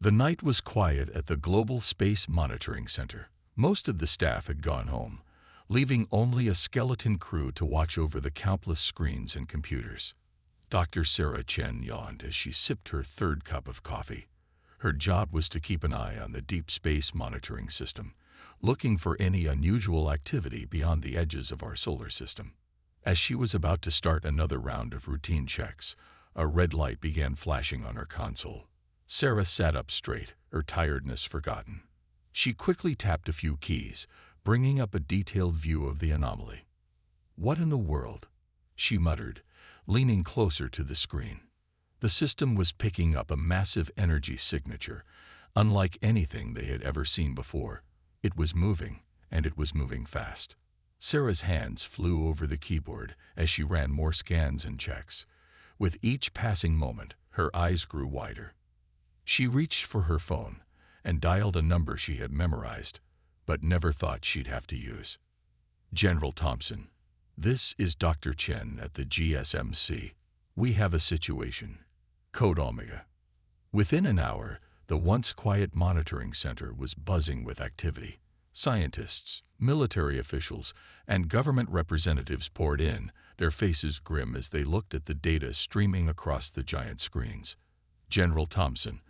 The night was quiet at the Global Space Monitoring Center. Most of the staff had gone home, leaving only a skeleton crew to watch over the countless screens and computers. Dr. Sarah Chen yawned as she sipped her third cup of coffee. Her job was to keep an eye on the Deep Space Monitoring System, looking for any unusual activity beyond the edges of our solar system. As she was about to start another round of routine checks, a red light began flashing on her console. Sarah sat up straight, her tiredness forgotten. She quickly tapped a few keys, bringing up a detailed view of the anomaly. "What in the world?" she muttered, leaning closer to the screen. The system was picking up a massive energy signature, unlike anything they had ever seen before. It was moving, and it was moving fast. Sarah's hands flew over the keyboard as she ran more scans and checks. With each passing moment, her eyes grew wider. She reached for her phone and dialed a number she had memorized, but never thought she'd have to use. "General Thompson, this is Dr. Chen at the GSMC. We have a situation. Code Omega." Within an hour, the once quiet monitoring center was buzzing with activity. Scientists, military officials, and government representatives poured in, their faces grim as they looked at the data streaming across the giant screens. General Thompson,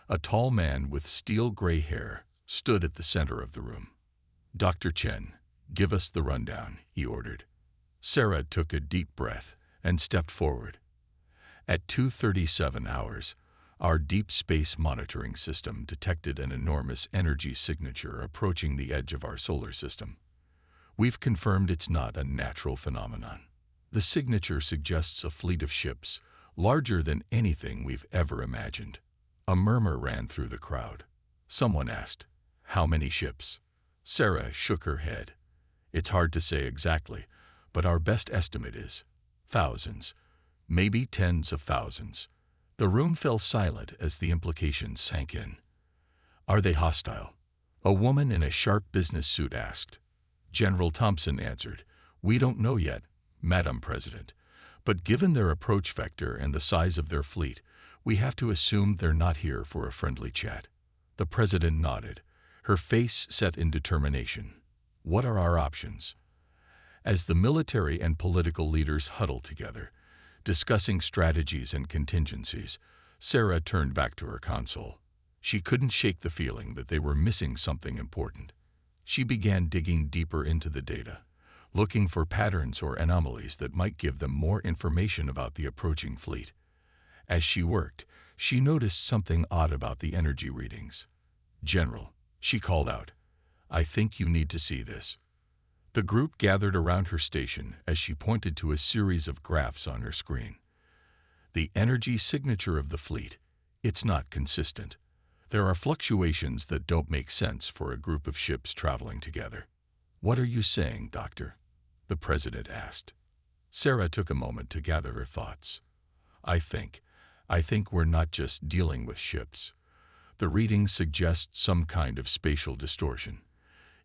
a tall man with steel-gray hair, stood at the center of the room. "Dr. Chen, give us the rundown," he ordered. Sarah took a deep breath and stepped forward. At 2:37 hours, our Deep Space Monitoring System detected an enormous energy signature approaching the edge of our solar system. We've confirmed it's not a natural phenomenon. The signature suggests a fleet of ships, larger than anything we've ever imagined. A murmur ran through the crowd. Someone asked, "How many ships?" Sarah shook her head. "It's hard to say exactly, but our best estimate is thousands, maybe tens of thousands." The room fell silent as the implications sank in. "Are they hostile?" a woman in a sharp business suit asked. General Thompson answered, "We don't know yet, Madam President, but given their approach vector and the size of their fleet, we have to assume they're not here for a friendly chat." The President nodded, her face set in determination. "What are our options?" As the military and political leaders huddled together, discussing strategies and contingencies, Sarah turned back to her console. She couldn't shake the feeling that they were missing something important. She began digging deeper into the data, looking for patterns or anomalies that might give them more information about the approaching fleet. As she worked, she noticed something odd about the energy readings. "General," she called out, "I think you need to see this." The group gathered around her station as she pointed to a series of graphs on her screen. "The energy signature of the fleet, it's not consistent. There are fluctuations that don't make sense for a group of ships traveling together." "What are you saying, Doctor?" the President asked. Sarah took a moment to gather her thoughts. I think we're not just dealing with ships. The readings suggest some kind of spatial distortion.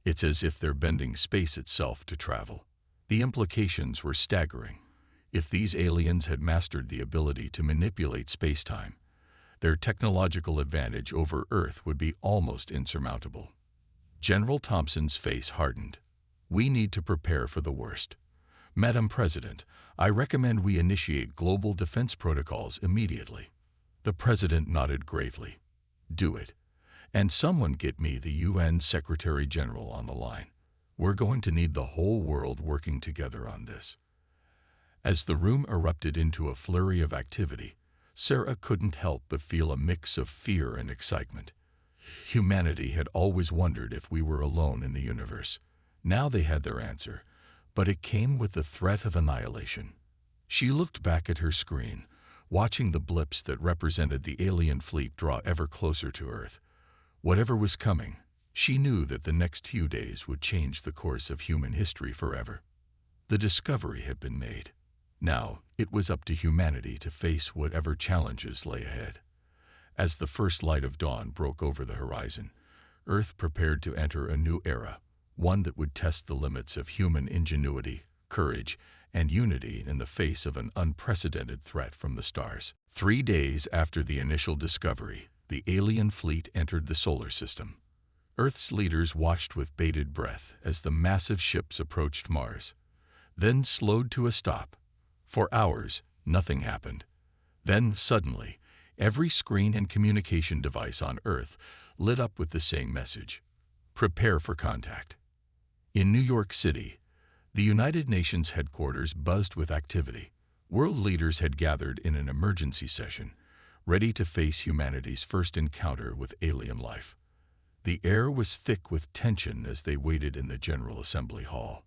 It's as if they're bending space itself to travel." The implications were staggering. If these aliens had mastered the ability to manipulate space-time, their technological advantage over Earth would be almost insurmountable. General Thompson's face hardened. "We need to prepare for the worst. Madam President, I recommend we initiate global defense protocols immediately." The President nodded gravely. "Do it. And someone get me the UN Secretary General on the line. We're going to need the whole world working together on this." As the room erupted into a flurry of activity, Sarah couldn't help but feel a mix of fear and excitement. Humanity had always wondered if we were alone in the universe. Now they had their answer, but it came with the threat of annihilation. She looked back at her screen, watching the blips that represented the alien fleet draw ever closer to Earth. Whatever was coming, she knew that the next few days would change the course of human history forever. The discovery had been made. Now, it was up to humanity to face whatever challenges lay ahead. As the first light of dawn broke over the horizon, Earth prepared to enter a new era, one that would test the limits of human ingenuity, courage, and unity in the face of an unprecedented threat from the stars. 3 days after the initial discovery, the alien fleet entered the solar system. Earth's leaders watched with bated breath as the massive ships approached Mars, then slowed to a stop. For hours, nothing happened. Then, suddenly, every screen and communication device on Earth lit up with the same message: prepare for contact. In New York City, the United Nations headquarters buzzed with activity. World leaders had gathered in an emergency session, ready to face humanity's first encounter with alien life. The air was thick with tension as they waited in the General Assembly Hall.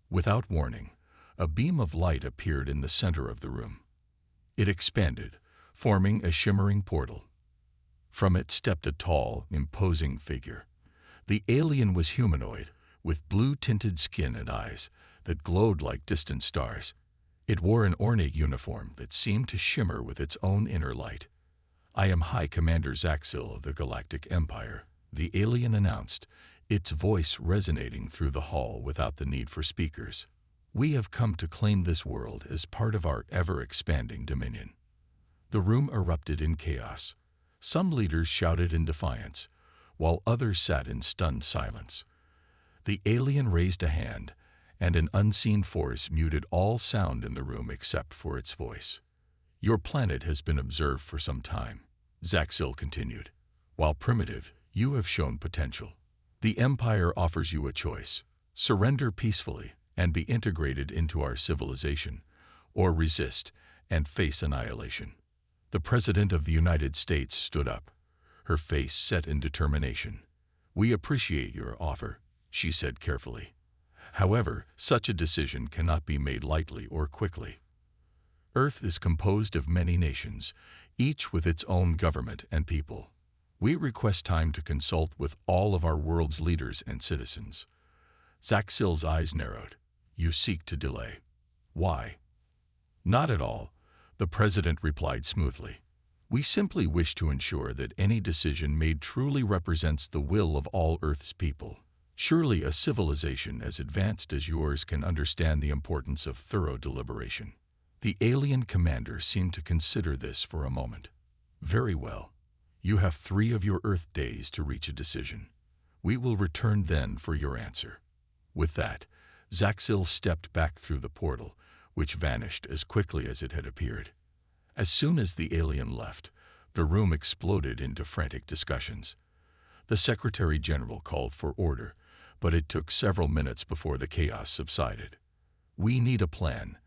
Without warning, a beam of light appeared in the center of the room. It expanded, forming a shimmering portal. From it stepped a tall, imposing figure. The alien was humanoid, with blue-tinted skin and eyes that glowed like distant stars. It wore an ornate uniform that seemed to shimmer with its own inner light. "I am High Commander Zaxil of the Galactic Empire," the alien announced, its voice resonating through the hall without the need for speakers. "We have come to claim this world as part of our ever-expanding dominion." The room erupted in chaos. Some leaders shouted in defiance, while others sat in stunned silence. The alien raised a hand, and an unseen force muted all sound in the room except for its voice. "Your planet has been observed for some time," Zaxil continued. "While primitive, you have shown potential. The Empire offers you a choice: surrender peacefully and be integrated into our civilization, or resist and face annihilation." The President of the United States stood up, her face set in determination. "We appreciate your offer," she said carefully. "However, such a decision cannot be made lightly or quickly. Earth is composed of many nations, each with its own government and people. We request time to consult with all of our world's leaders and citizens." Zaxil's eyes narrowed. "You seek to delay. Why?" "Not at all," the President replied smoothly. "We simply wish to ensure that any decision made truly represents the will of all Earth's people. Surely a civilization as advanced as yours can understand the importance of thorough deliberation." The alien commander seemed to consider this for a moment. "Very well. You have 3 of your Earth days to reach a decision. We will return then for your answer." With that, Zaxil stepped back through the portal, which vanished as quickly as it had appeared. As soon as the alien left, the room exploded into frantic discussions. The Secretary General called for order, but it took several minutes before the chaos subsided. "We need a plan,"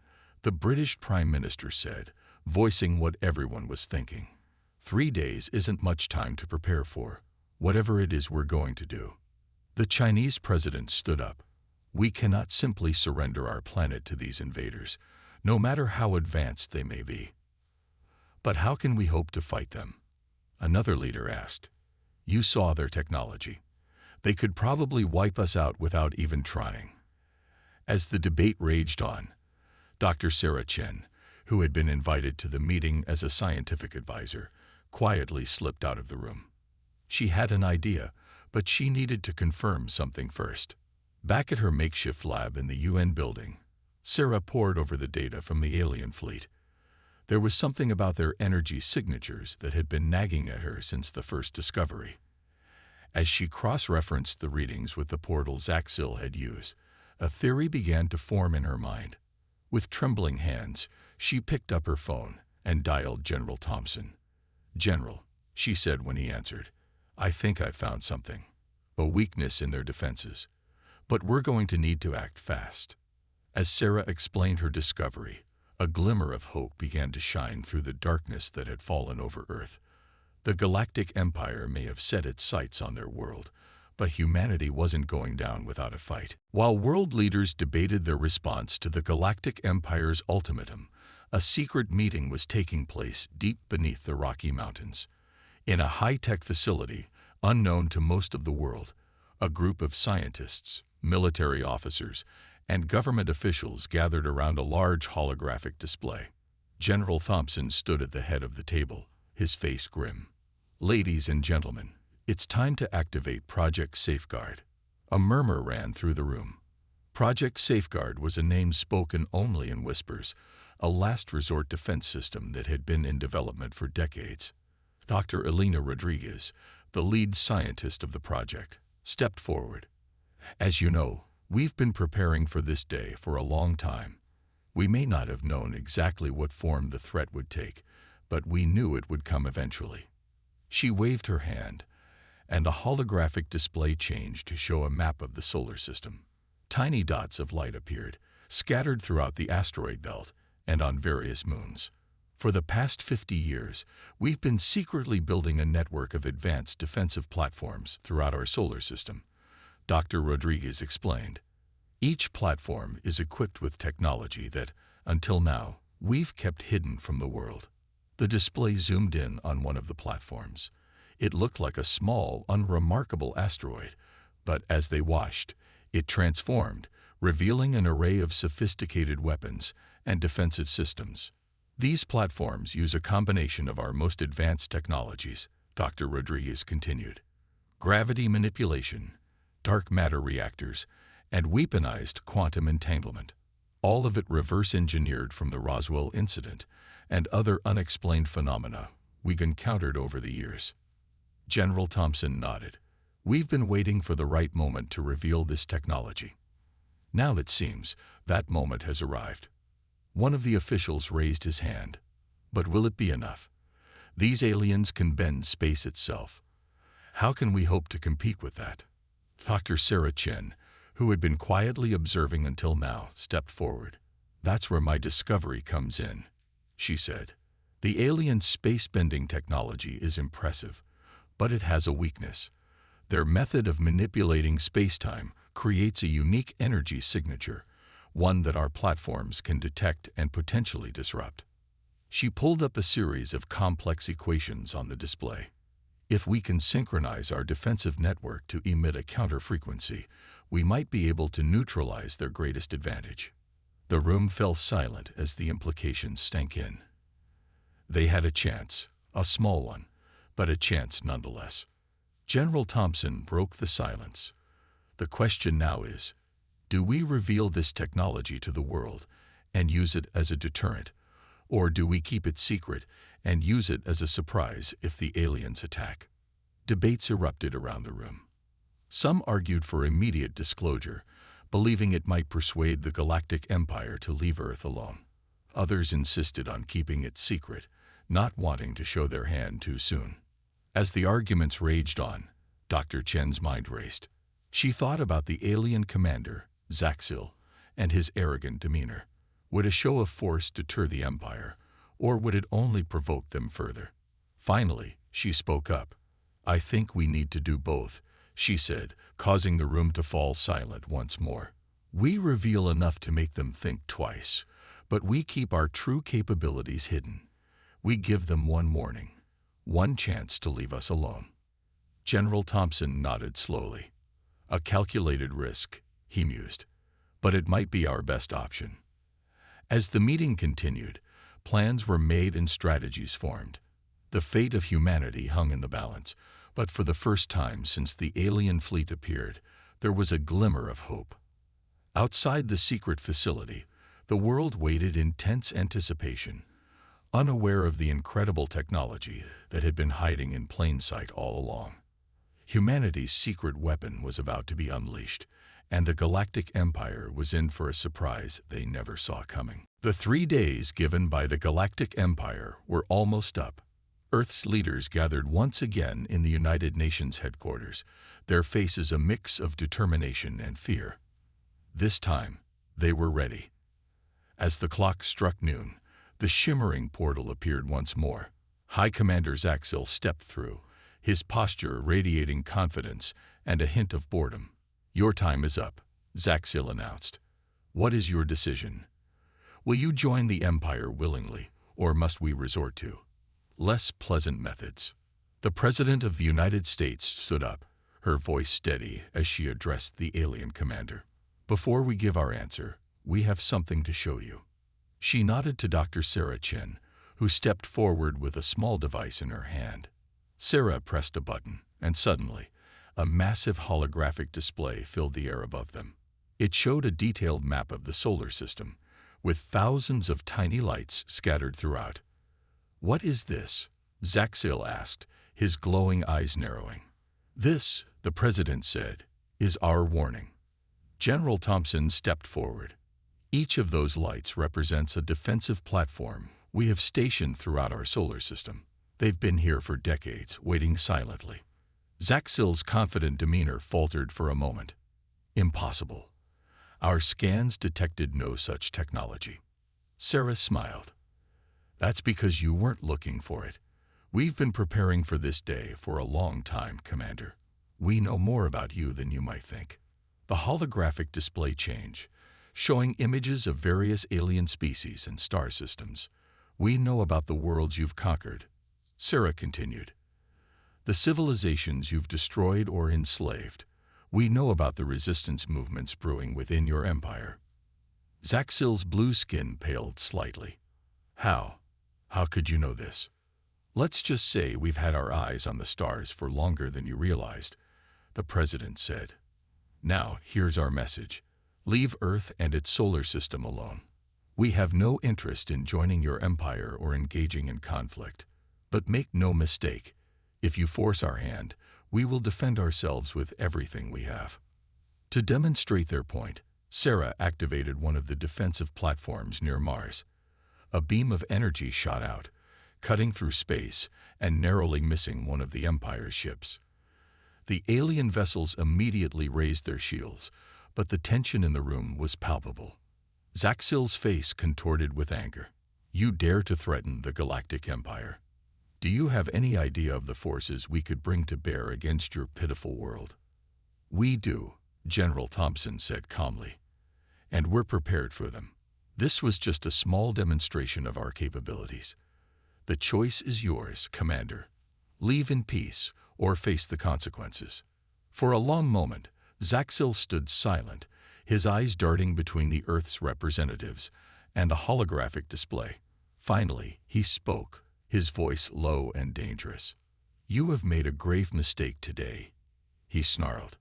the British Prime Minister said, voicing what everyone was thinking. 3 days isn't much time to prepare for, whatever it is we're going to do." The Chinese president stood up. "We cannot simply surrender our planet to these invaders, no matter how advanced they may be." "But how can we hope to fight them?" another leader asked. "You saw their technology. They could probably wipe us out without even trying." As the debate raged on, Dr. Sarah Chen, who had been invited to the meeting as a scientific advisor, quietly slipped out of the room. She had an idea, but she needed to confirm something first. Back at her makeshift lab in the UN building, Sarah pored over the data from the alien fleet. There was something about their energy signatures that had been nagging at her since the first discovery. As she cross-referenced the readings with the portal Zaxil had used, a theory began to form in her mind. With trembling hands, she picked up her phone and dialed General Thompson. "General," she said when he answered, "I think I've found something. A weakness in their defenses. But we're going to need to act fast." As Sarah explained her discovery, a glimmer of hope began to shine through the darkness that had fallen over Earth. The Galactic Empire may have set its sights on their world, but humanity wasn't going down without a fight. While world leaders debated their response to the Galactic Empire's ultimatum, a secret meeting was taking place deep beneath the Rocky Mountains. In a high-tech facility, unknown to most of the world, a group of scientists, military officers, and government officials gathered around a large holographic display. General Thompson stood at the head of the table, his face grim. "Ladies and gentlemen, it's time to activate Project Safeguard." A murmur ran through the room. Project Safeguard was a name spoken only in whispers, a last-resort defense system that had been in development for decades. Dr. Elena Rodriguez, the lead scientist of the project, stepped forward. As you know, we've been preparing for this day for a long time. We may not have known exactly what form the threat would take, but we knew it would come eventually. She waved her hand, and a holographic display changed to show a map of the solar system. Tiny dots of light appeared, scattered throughout the asteroid belt and on various moons. For the past 50 years, we've been secretly building a network of advanced defensive platforms throughout our solar system, Dr. Rodriguez explained. Each platform is equipped with technology that, until now, we've kept hidden from the world. The display zoomed in on one of the platforms. It looked like a small, unremarkable asteroid, but as they watched, it transformed, revealing an array of sophisticated weapons and defensive systems. These platforms use a combination of our most advanced technologies, Dr. Rodriguez continued. Gravity manipulation, dark matter reactors, and weaponized quantum entanglement. All of it reverse-engineered from the Roswell incident and other unexplained phenomena we've encountered over the years. General Thompson nodded. We've been waiting for the right moment to reveal this technology. Now it seems that moment has arrived. One of the officials raised his hand. But will it be enough? These aliens can bend space itself. How can we hope to compete with that? Dr. Sarah Chen, who had been quietly observing until now, stepped forward. That's where my discovery comes in, she said. The alien space-bending technology is impressive, but it has a weakness. Their method of manipulating space-time creates a unique energy signature, one that our platforms can detect and potentially disrupt. She pulled up a series of complex equations on the display. If we can synchronize our defensive network to emit a counter-frequency, we might be able to neutralize their greatest advantage. The room fell silent as the implications sank in. They had a chance, a small one, but a chance nonetheless. General Thompson broke the silence. The question now is, do we reveal this technology to the world and use it as a deterrent, or do we keep it secret and use it as a surprise if the aliens attack? Debates erupted around the room. Some argued for immediate disclosure, believing it might persuade the Galactic Empire to leave Earth alone. Others insisted on keeping it secret, not wanting to show their hand too soon. As the arguments raged on, Dr. Chen's mind raced. She thought about the alien commander, Zaxil, and his arrogant demeanor. Would a show of force deter the Empire, or would it only provoke them further? Finally, she spoke up. I think we need to do both, she said, causing the room to fall silent once more. We reveal enough to make them think twice, but we keep our true capabilities hidden. We give them one warning, one chance to leave us alone. General Thompson nodded slowly. A calculated risk, he mused, but it might be our best option. As the meeting continued, plans were made and strategies formed. The fate of humanity hung in the balance, but for the first time since the alien fleet appeared, there was a glimmer of hope. Outside the secret facility, the world waited in tense anticipation, unaware of the incredible technology that had been hiding in plain sight all along. Humanity's secret weapon was about to be unleashed, and the Galactic Empire was in for a surprise they never saw coming. The 3 days given by the Galactic Empire were almost up. Earth's leaders gathered once again in the United Nations headquarters, their faces a mix of determination and fear. This time, they were ready. As the clock struck noon, the shimmering portal appeared once more. High Commander Zaxil stepped through, his posture radiating confidence and a hint of boredom. Your time is up, Zaxil announced. What is your decision? Will you join the Empire willingly, or must we resort to less pleasant methods? The President of the United States stood up, her voice steady as she addressed the alien commander. Before we give our answer, we have something to show you. She nodded to Dr. Sarah Chen, who stepped forward with a small device in her hand. Sarah pressed a button, and suddenly, a massive holographic display filled the air above them. It showed a detailed map of the solar system, with thousands of tiny lights scattered throughout. What is this? Zaxil asked, his glowing eyes narrowing. This, the president said, is our warning. General Thompson stepped forward. Each of those lights represents a defensive platform we have stationed throughout our solar system. They've been here for decades, waiting silently. Zaxil's confident demeanor faltered for a moment. Impossible. Our scans detected no such technology. Sarah smiled. That's because you weren't looking for it. We've been preparing for this day for a long time, Commander. We know more about you than you might think. The holographic display changed, showing images of various alien species and star systems. We know about the worlds you've conquered. Sarah continued. The civilizations you've destroyed or enslaved. We know about the resistance movements brewing within your empire. Zaxil's blue skin paled slightly. How? How could you know this? Let's just say we've had our eyes on the stars for longer than you realized, the president said. Now, here's our message. Leave Earth and its solar system alone. We have no interest in joining your empire or engaging in conflict. But make no mistake, if you force our hand, we will defend ourselves with everything we have. To demonstrate their point, Sarah activated one of the defensive platforms near Mars. A beam of energy shot out, cutting through space and narrowly missing one of the Empire's ships. The alien vessels immediately raised their shields, but the tension in the room was palpable. Zaxil's face contorted with anger. You dare to threaten the Galactic Empire? Do you have any idea of the forces we could bring to bear against your pitiful world? We do, General Thompson said calmly, and we're prepared for them. This was just a small demonstration of our capabilities. The choice is yours, Commander. Leave in peace or face the consequences. For a long moment, Zaxil stood silent, his eyes darting between the Earth's representatives and a holographic display. Finally, he spoke, his voice low and dangerous. You have made a grave mistake today, he snarled.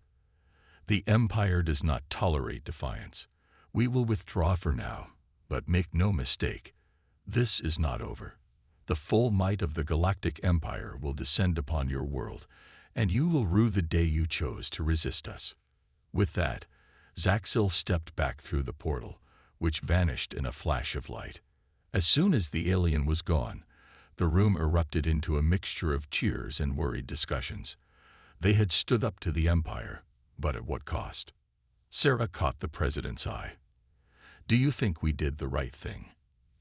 The Empire does not tolerate defiance. We will withdraw for now, but make no mistake, this is not over. The full might of the Galactic Empire will descend upon your world, and you will rue the day you chose to resist us. With that, Zaxil stepped back through the portal, which vanished in a flash of light. As soon as the alien was gone, the room erupted into a mixture of cheers and worried discussions. They had stood up to the Empire, but at what cost? Sarah caught the president's eye. Do you think we did the right thing?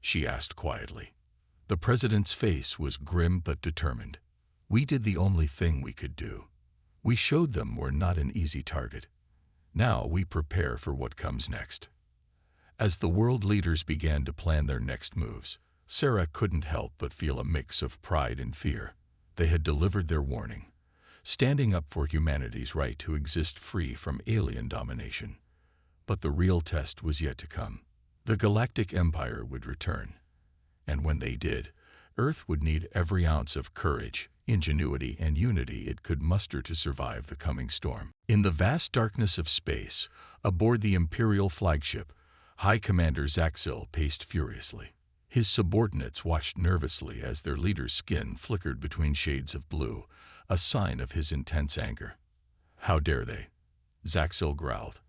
She asked quietly. The president's face was grim but determined. We did the only thing we could do. We showed them we're not an easy target. Now we prepare for what comes next. As the world leaders began to plan their next moves, Sarah couldn't help but feel a mix of pride and fear. They had delivered their warning, standing up for humanity's right to exist free from alien domination. But the real test was yet to come. The Galactic Empire would return. And when they did, Earth would need every ounce of courage, ingenuity, and unity it could muster to survive the coming storm. In the vast darkness of space, aboard the Imperial flagship, High Commander Zaxil paced furiously. His subordinates watched nervously as their leader's skin flickered between shades of blue, a sign of his intense anger. How dare they? Zaxil growled.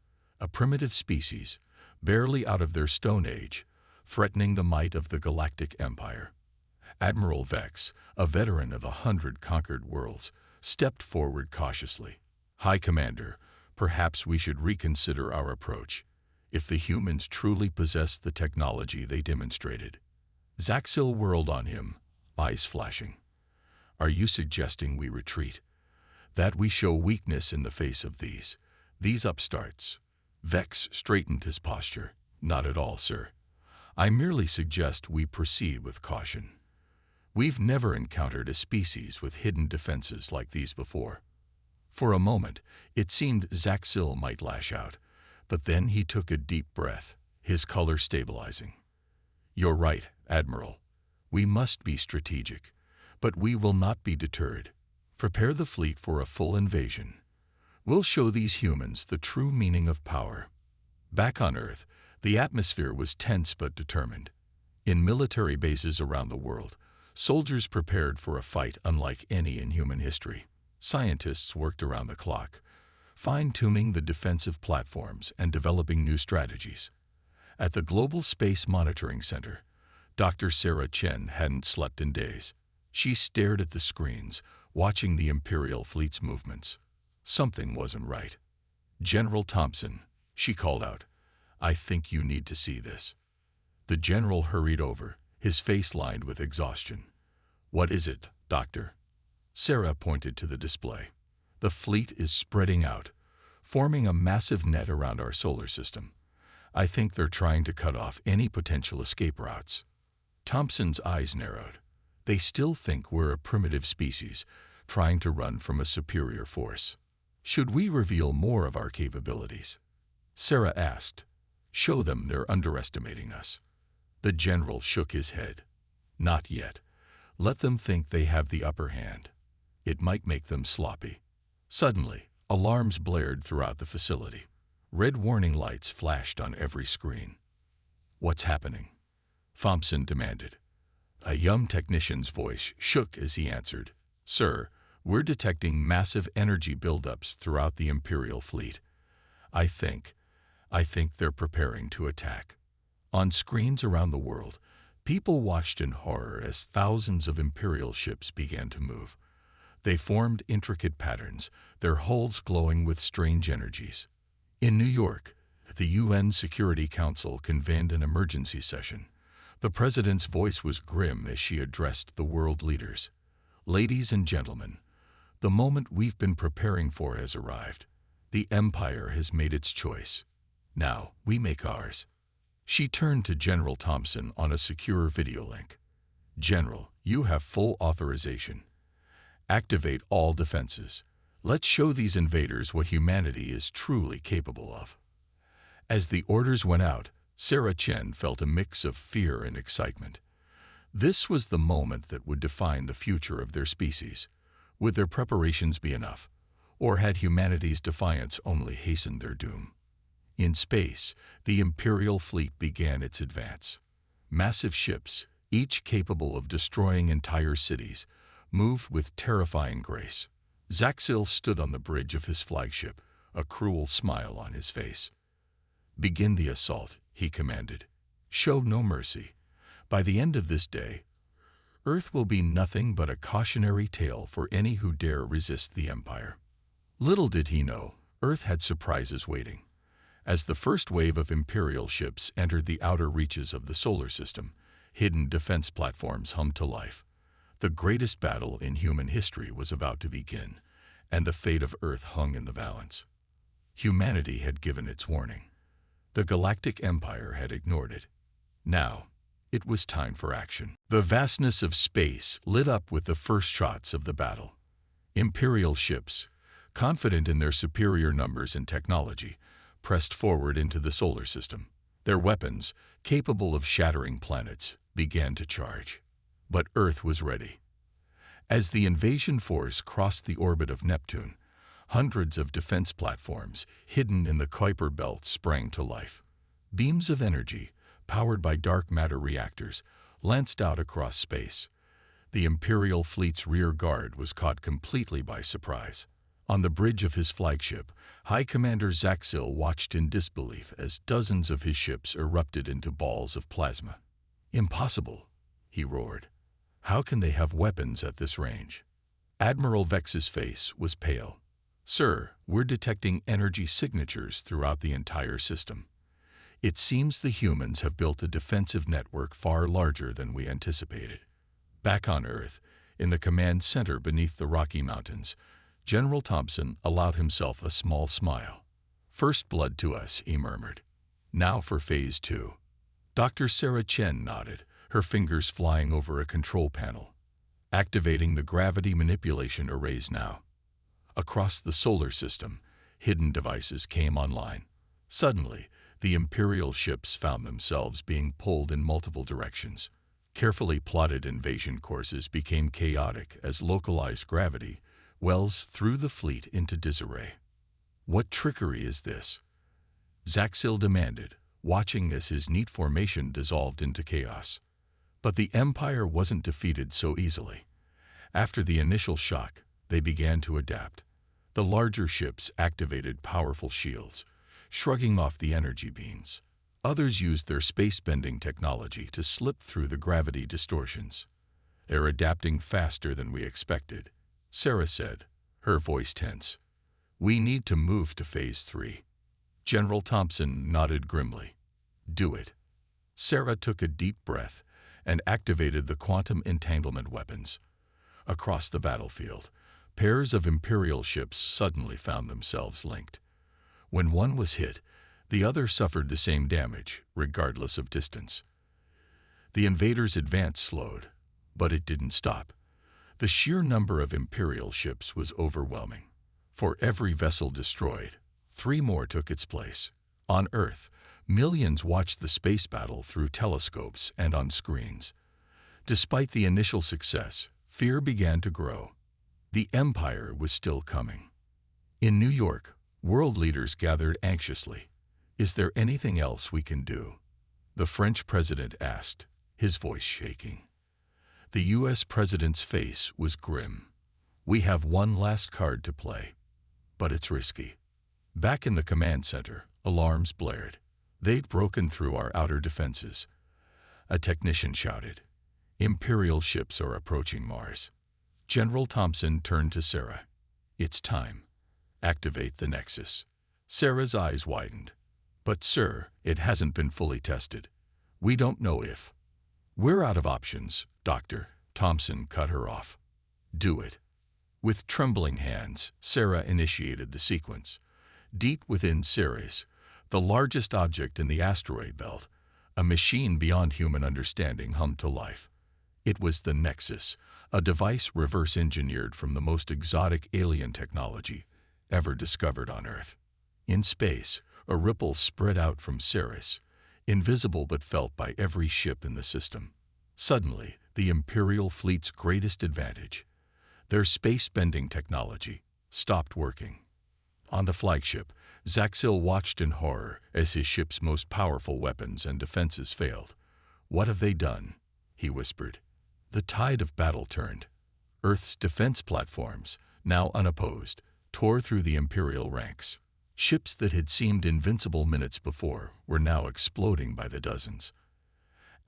A primitive species, barely out of their stone age, threatening the might of the Galactic Empire. Admiral Vex, a veteran of 100 conquered worlds, stepped forward cautiously. High Commander, perhaps we should reconsider our approach. If the humans truly possessed the technology they demonstrated. Zaxil whirled on him, eyes flashing. Are you suggesting we retreat? That we show weakness in the face of these upstarts? Vex straightened his posture. Not at all, sir. I merely suggest we proceed with caution. We've never encountered a species with hidden defenses like these before. For a moment, it seemed Zaxil might lash out, but then he took a deep breath, his color stabilizing. You're right, Admiral. We must be strategic, but we will not be deterred. Prepare the fleet for a full invasion. We'll show these humans the true meaning of power. Back on Earth, the atmosphere was tense but determined. In military bases around the world, Soldiers prepared for a fight unlike any in human history. Scientists worked around the clock, fine-tuning the defensive platforms and developing new strategies. At the Global Space Monitoring Center, Dr. Sarah Chen hadn't slept in days. She stared at the screens, watching the Imperial fleet's movements. Something wasn't right. "General Thompson," she called out, "I think you need to see this." The general hurried over, his face lined with exhaustion. "What is it, Doctor?" Sarah pointed to the display. "The fleet is spreading out, forming a massive net around our solar system. I think they're trying to cut off any potential escape routes." Thompson's eyes narrowed. "They still think we're a primitive species, trying to run from a superior force. Should we reveal more of our capabilities?" Sarah asked. "Show them they're underestimating us." The general shook his head. "Not yet. Let them think they have the upper hand. It might make them sloppy." Suddenly, alarms blared throughout the facility. Red warning lights flashed on every screen. "What's happening?" Thompson demanded. A young technician's voice shook as he answered. "Sir, we're detecting massive energy buildups throughout the Imperial fleet. I think they're preparing to attack." On screens around the world, people watched in horror as thousands of Imperial ships began to move. They formed intricate patterns, their hulls glowing with strange energies. In New York, the UN Security Council convened an emergency session. The president's voice was grim as she addressed the world leaders. "Ladies and gentlemen, the moment we've been preparing for has arrived. The Empire has made its choice. Now we make ours." She turned to General Thompson on a secure video link. "General, you have full authorization. Activate all defenses. Let's show these invaders what humanity is truly capable of." As the orders went out, Sarah Chen felt a mix of fear and excitement. This was the moment that would define the future of their species. Would their preparations be enough? Or had humanity's defiance only hastened their doom? In space, the Imperial fleet began its advance. Massive ships, each capable of destroying entire cities, moved with terrifying grace. Zaxil stood on the bridge of his flagship, a cruel smile on his face. "Begin the assault," he commanded. "Show no mercy. By the end of this day, Earth will be nothing but a cautionary tale for any who dare resist the Empire." Little did he know, Earth had surprises waiting. As the first wave of Imperial ships entered the outer reaches of the solar system, hidden defense platforms hummed to life. The greatest battle in human history was about to begin, and the fate of Earth hung in the balance. Humanity had given its warning. The Galactic Empire had ignored it. Now, it was time for action. The vastness of space lit up with the first shots of the battle. Imperial ships, confident in their superior numbers and technology, pressed forward into the solar system. Their weapons, capable of shattering planets, began to charge. But Earth was ready. As the invasion force crossed the orbit of Neptune, hundreds of defense platforms hidden in the Kuiper Belt sprang to life. Beams of energy, powered by dark matter reactors, lanced out across space. The Imperial fleet's rear guard was caught completely by surprise. On the bridge of his flagship, High Commander Zaxil watched in disbelief as dozens of his ships erupted into balls of plasma. "Impossible," he roared. "How can they have weapons at this range?" Admiral Vex's face was pale. "Sir, we're detecting energy signatures throughout the entire system. It seems the humans have built a defensive network far larger than we anticipated." Back on Earth, in the command center beneath the Rocky Mountains, General Thompson allowed himself a small smile. "First blood to us," he murmured. "Now for Phase 2. Dr. Sarah Chen nodded, her fingers flying over a control panel. "Activating the gravity manipulation arrays now." Across the solar system, hidden devices came online. Suddenly, the Imperial ships found themselves being pulled in multiple directions. Carefully plotted invasion courses became chaotic as localized gravity wells threw the fleet into disarray. "What trickery is this?" Zaxil demanded, watching as his neat formation dissolved into chaos. But the Empire wasn't defeated so easily. After the initial shock, they began to adapt. The larger ships activated powerful shields, shrugging off the energy beams. Others used their space-bending technology to slip through the gravity distortions. "They're adapting faster than we expected," Sarah said, her voice tense. "We need to move to Phase 3. General Thompson nodded grimly. "Do it." Sarah took a deep breath and activated the quantum entanglement weapons. Across the battlefield, pairs of Imperial ships suddenly found themselves linked. When one was hit, the other suffered the same damage, regardless of distance. The invaders' advance slowed, but it didn't stop. The sheer number of Imperial ships was overwhelming. For every vessel destroyed, 3 more took its place. On Earth, millions watched the space battle through telescopes and on screens. Despite the initial success, fear began to grow. The Empire was still coming. In New York, world leaders gathered anxiously. "Is there anything else we can do?" the French president asked, his voice shaking. The U.S. president's face was grim. "We have one last card to play, but it's risky." Back in the command center, alarms blared. They'd broken through our outer defenses. A technician shouted, "Imperial ships are approaching Mars." General Thompson turned to Sarah. "It's time. Activate the Nexus." Sarah's eyes widened. "But sir, it hasn't been fully tested. We don't know if—" "We're out of options, Doctor," Thompson cut her off. "Do it." With trembling hands, Sarah initiated the sequence. Deep within Ceres, the largest object in the asteroid belt, a machine beyond human understanding hummed to life. It was the Nexus, a device reverse-engineered from the most exotic alien technology ever discovered on Earth. In space, a ripple spread out from Ceres, invisible but felt by every ship in the system. Suddenly, the Imperial fleet's greatest advantage, their space-bending technology, stopped working. On the flagship, Zaxil watched in horror as his ship's most powerful weapons and defenses failed. "What have they done?" he whispered. The tide of battle turned. Earth's defense platforms, now unopposed, tore through the Imperial ranks. Ships that had seemed invincible minutes before were now exploding by the dozens.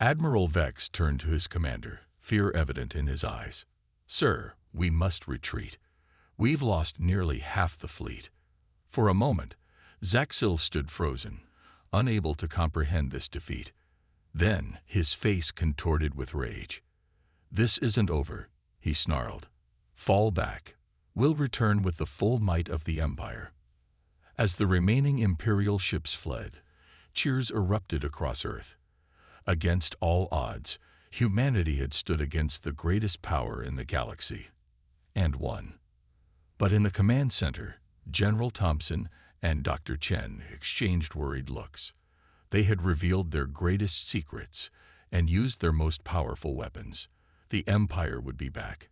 Admiral Vex turned to his commander, fear evident in his eyes. "Sir, we must retreat. We've lost nearly half the fleet." For a moment, Zaxil stood frozen, unable to comprehend this defeat. Then his face contorted with rage. "This isn't over," he snarled. "Fall back. We'll return with the full might of the Empire." As the remaining Imperial ships fled, cheers erupted across Earth. Against all odds, humanity had stood against the greatest power in the galaxy, and won. But in the command center, General Thompson and Dr. Chen exchanged worried looks. They had revealed their greatest secrets and used their most powerful weapons. The Empire would be back.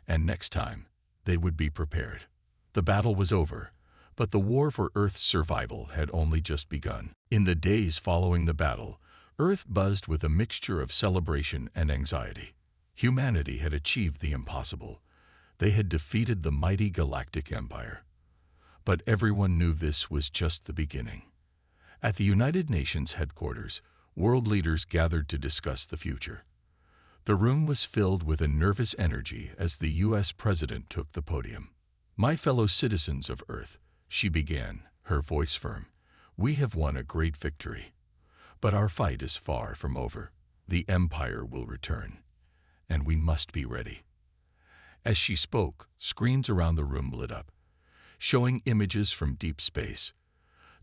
And next time, they would be prepared. The battle was over, but the war for Earth's survival had only just begun. In the days following the battle, Earth buzzed with a mixture of celebration and anxiety. Humanity had achieved the impossible. They had defeated the mighty Galactic Empire. But everyone knew this was just the beginning. At the United Nations headquarters, world leaders gathered to discuss the future. The room was filled with a nervous energy as the U.S. President took the podium. "My fellow citizens of Earth," she began, her voice firm, "we have won a great victory. But our fight is far from over. The Empire will return, and we must be ready." As she spoke, screens around the room lit up, showing images from deep space.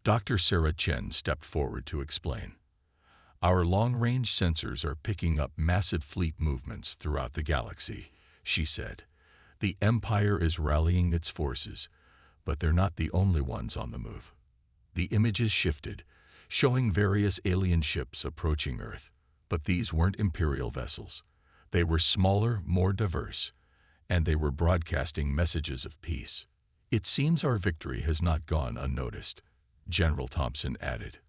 Dr. Sarah Chen stepped forward to explain. "Our long-range sensors are picking up massive fleet movements throughout the galaxy," she said. "The Empire is rallying its forces, but they're not the only ones on the move." The images shifted, showing various alien ships approaching Earth, but these weren't Imperial vessels. They were smaller, more diverse, and they were broadcasting messages of peace. "It seems our victory has not gone unnoticed," General Thompson added.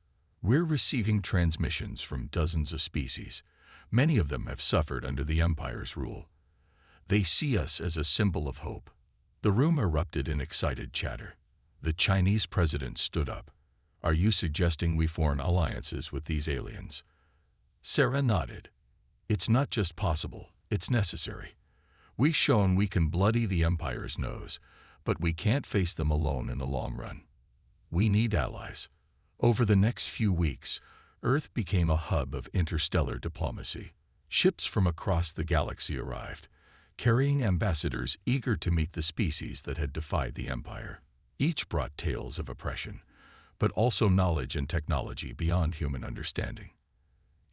"We're receiving transmissions from dozens of species, Many of them have suffered under the Empire's rule. They see us as a symbol of hope. The room erupted in excited chatter. The Chinese president stood up. Are you suggesting we form alliances with these aliens? Sarah nodded. It's not just possible, it's necessary. We've shown we can bloody the Empire's nose, but we can't face them alone in the long run. We need allies. Over the next few weeks, Earth became a hub of interstellar diplomacy. Ships from across the galaxy arrived, carrying ambassadors eager to meet the species that had defied the Empire. Each brought tales of oppression, but also knowledge and technology beyond human understanding.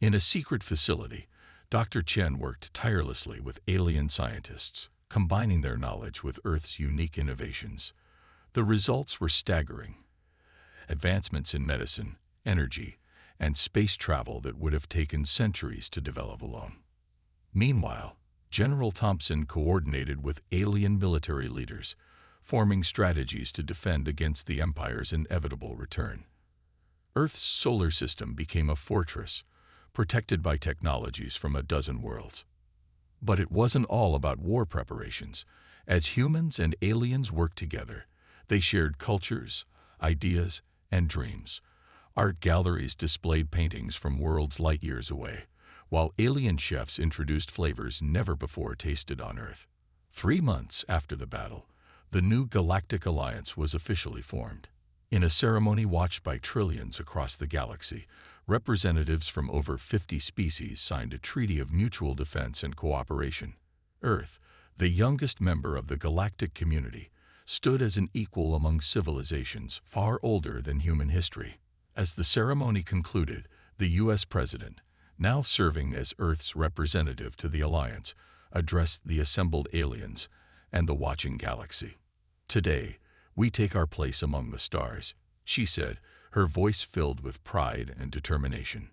In a secret facility, Dr. Chen worked tirelessly with alien scientists, combining their knowledge with Earth's unique innovations. The results were staggering. Advancements in medicine, energy, and space travel that would have taken centuries to develop alone. Meanwhile, General Thompson coordinated with alien military leaders, forming strategies to defend against the Empire's inevitable return. Earth's solar system became a fortress, protected by technologies from a dozen worlds. But it wasn't all about war preparations. As humans and aliens worked together, they shared cultures, ideas, and dreams. Art galleries displayed paintings from worlds light years away, while alien chefs introduced flavors never before tasted on Earth. 3 months after the battle, the new Galactic Alliance was officially formed. In a ceremony watched by trillions across the galaxy, representatives from over 50 species signed a treaty of mutual defense and cooperation. Earth, the youngest member of the galactic community, stood as an equal among civilizations far older than human history. As the ceremony concluded, the U.S. President, now serving as Earth's representative to the Alliance, addressed the assembled aliens and the watching galaxy. Today, we take our place among the stars, she said, her voice filled with pride and determination.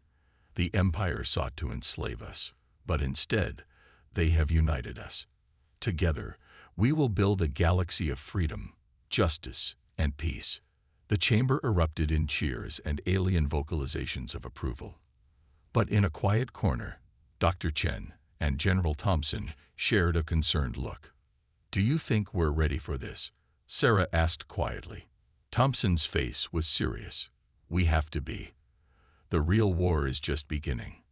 The Empire sought to enslave us, but instead, they have united us. Together, we will build a galaxy of freedom, justice, and peace. The chamber erupted in cheers and alien vocalizations of approval. But in a quiet corner, Dr. Chen and General Thompson shared a concerned look. Do you think we're ready for this? Sarah asked quietly. Thompson's face was serious. We have to be. The real war is just beginning.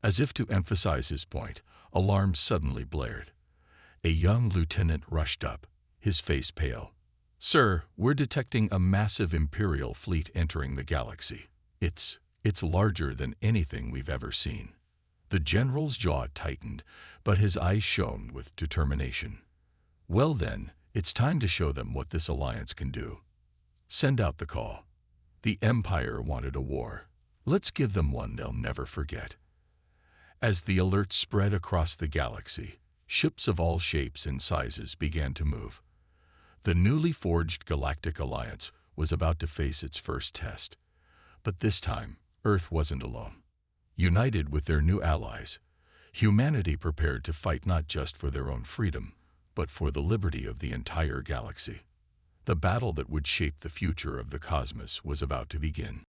As if to emphasize his point, alarms suddenly blared. A young lieutenant rushed up, his face pale. Sir, we're detecting a massive Imperial fleet entering the galaxy. It's larger than anything we've ever seen. The general's jaw tightened, but his eyes shone with determination. Well then, it's time to show them what this alliance can do. Send out the call. The Empire wanted a war. Let's give them one they'll never forget. As the alert spread across the galaxy, ships of all shapes and sizes began to move. The newly forged Galactic Alliance was about to face its first test. But this time, Earth wasn't alone. United with their new allies, humanity prepared to fight not just for their own freedom, but for the liberty of the entire galaxy. The battle that would shape the future of the cosmos was about to begin.